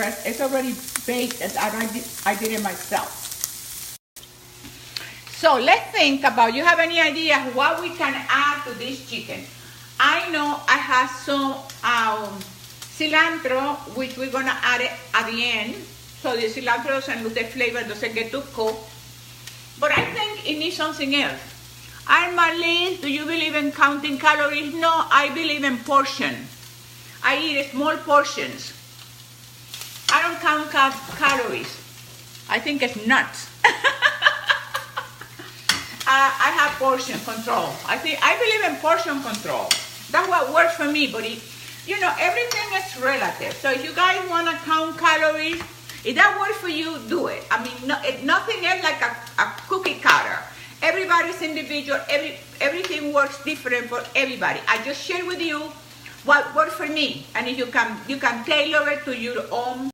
It's already baked and I did it myself. So let's think about, you have any idea what we can add to this chicken? I know I have some cilantro, which we're gonna add it at the end. So the cilantro doesn't lose the flavor, doesn't get too cold. But I think it needs something else. Marlene, do you believe in counting calories? No, I believe in portion. I eat small portions. I don't count calories. I think it's nuts. I have portion control. I believe in portion control. That's what works for me, but everything is relative. So if you guys want to count calories, if that works for you, do it. I mean, nothing is like a cookie cutter. Everybody's individual. Everything works different for everybody. I just share with you what works for me, and if you can tailor it to your own